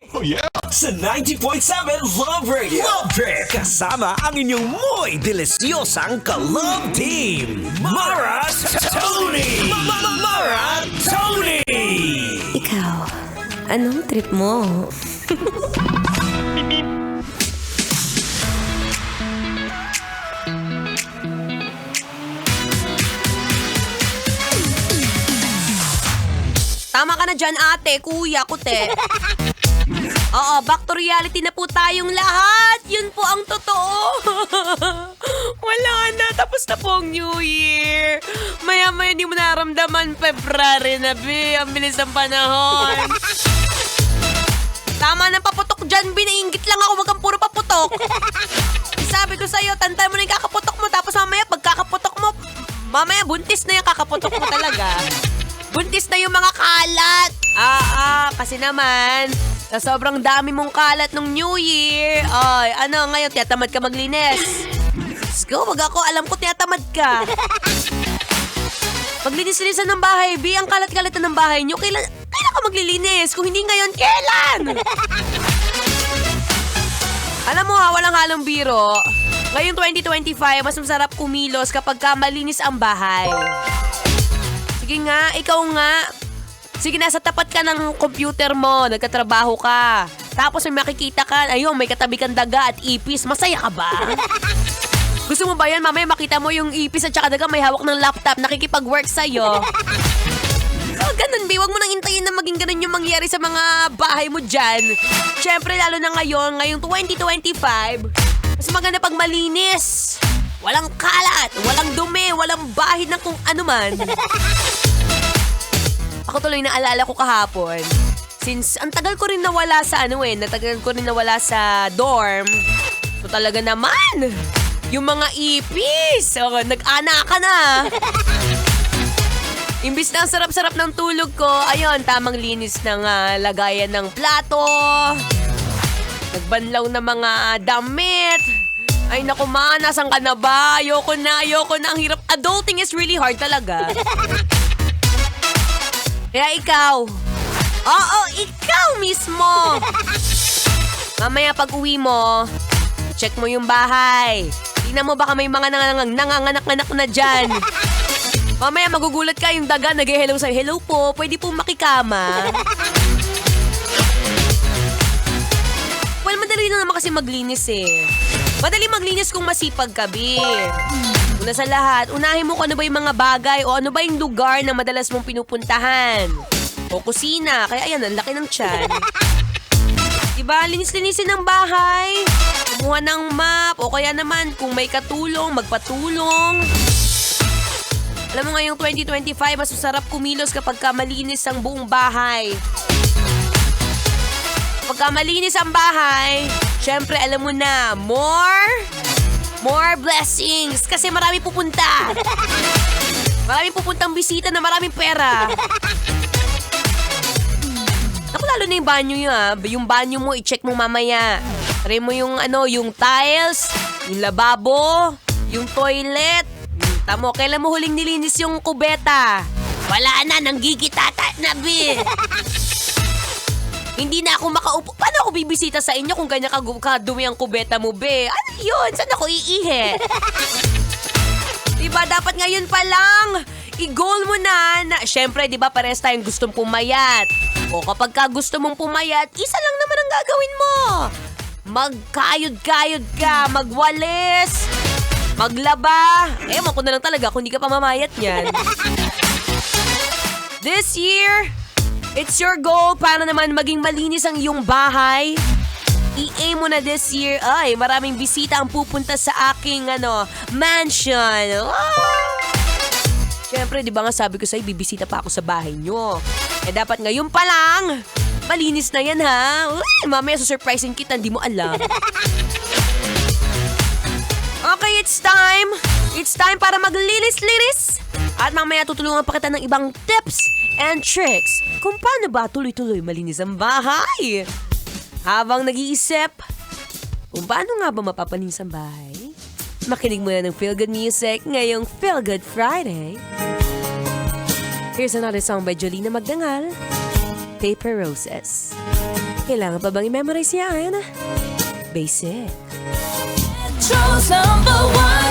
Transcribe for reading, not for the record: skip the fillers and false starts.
Oh yeah! Sa 90.7 Love Radio. Love Trip. Kasama ang inyong muy delisyosang ka-love team. Mara Tony. Mara Tony. Ikaw, anong trip mo? Tama ka na dyan, ate, kuya, kute. Oo, back to reality na po tayong lahat. Yun po ang totoo. Wala na, tapos na po ang New Year. Maya-maya hindi mo naramdaman February na, be. Ang bilis ng panahon. Tama na paputok dyan, binainggit lang ako, wag kang puro paputok. Sabi ko sa'yo, tantay mo na yung kakaputok mo, tapos mamaya pagkakaputok mo, mamaya buntis na yung kakaputok mo talaga. Buntis na yung mga kalat. Kasi naman, sa sobrang dami mong kalat nung New Year. Ay, ngayon, tiyatamad ka maglinis. Let's go, wag ako, alam ko tiyatamad ka. Paglinis-linisan ng bahay, B, ang kalat-kalat na ng bahay nyo, kailan ka maglilinis? Kung hindi ngayon, kailan? Alam mo ha, walang halong biro. Ngayong 2025, mas masarap kumilos kapag ka malinis ang bahay. Sige nga, ikaw nga. Sige, nasa tapat ka ng computer mo, nagkatrabaho ka. Tapos may makikita ka, ayun, may katabi kang daga at ipis. Masaya ka ba? Gusto mo ba yan? Mamaya makita mo yung ipis at saka daga may hawak ng laptop, nakikipag-work sa'yo. So, ganun, B. Huwag mo nang intayin na maging ganun yung mangyari sa mga bahay mo dyan. Siyempre, lalo na ngayong 2025, mas maganda pag malinis. Walang kalat, walang dumi, walang bahid ng kung ano man. Ako tuloy naalala ko kahapon. Since ang tagal ko rin nawala sa natagal ko rin nawala sa dorm. So talaga naman, yung mga ipis, nag-ana ka na. Imbis na ang sarap-sarap ng tulog ko, ayun, tamang linis ng lagayan ng plato. Nagbanlaw na mga damit. Ay naku ma, nasan ka na ba? Ayoko na. Ang hirap. Adulting is really hard talaga. Kaya ikaw. Oo, ikaw mismo. Mamaya pag uwi mo, check mo yung bahay. Tingnan mo baka may mga nanganganak-nganak na dyan. Mamaya magugulat ka yung daga nag-hello sa'yo. Hello po, pwede po makikama. Well, madali na naman kasi maglinis eh. Madali maglinis kung masipag ka, B. Una sa lahat, unahin mo kung ano ba yung mga bagay o ano ba yung lugar na madalas mong pinupuntahan. O kusina, kaya ayan, ang laki ng tiyan. Diba, linis-linisin ng bahay. Kumuha ng map, o kaya naman kung may katulong, magpatulong. Alam mo ngayong 2025, mas masarap kumilos kapag ka malinis ang buong bahay. Pagka malinis ang bahay, syempre alam mo na, more blessings. Kasi marami pupunta. Maraming pupuntang bisita na maraming pera. Ako lalo na yung banyo nyo Yung banyo mo, i-check mo mamaya. Try mo yung yung tiles, yung lababo, yung toilet. Tamo, kailan mo huling nilinis yung kubeta? Wala na, nanggigitata na, B. Hindi na ako makaupo. Paano ako bibisita sa inyo kung ganyan kadumi ang kubeta mo, be? Ano yun? Saan ako iihi? Diba, dapat ngayon pa lang, i-goal mo na. Siyempre, diba, parehas tayong gustong pumayat. O kapag ka gusto mong pumayat, isa lang naman ang gagawin mo. Magkayod-kayod ka, magwalis, maglaba. Ewan ko na lang talaga kung hindi ka pamamayat niyan. This year, it's your goal para naman maging malinis ang iyong bahay. I-aim mo na this year, ay, maraming bisita ang pupunta sa aking, mansion. Siyempre, di ba nga sabi ko sa'yo, bibisita pa ako sa bahay nyo. Dapat ngayon pa lang, malinis na yan, ha? Uy, mamaya susurprising kita, hindi mo alam. Okay, it's time. It's time para maglilis-lilis. At mamaya tutulungan pa kita ng ibang tips and tricks kung paano ba tuloy-tuloy malinis ang bahay. Habang nag-iisip, kung paano nga ba mapapalinis ang bahay, makinig muna ng Feel Good Music ngayong Feel Good Friday. Here's another song by Jolina Magdangal, Paper Roses. Kailangan pa bang i-memorize yan? Basic. Metro's #1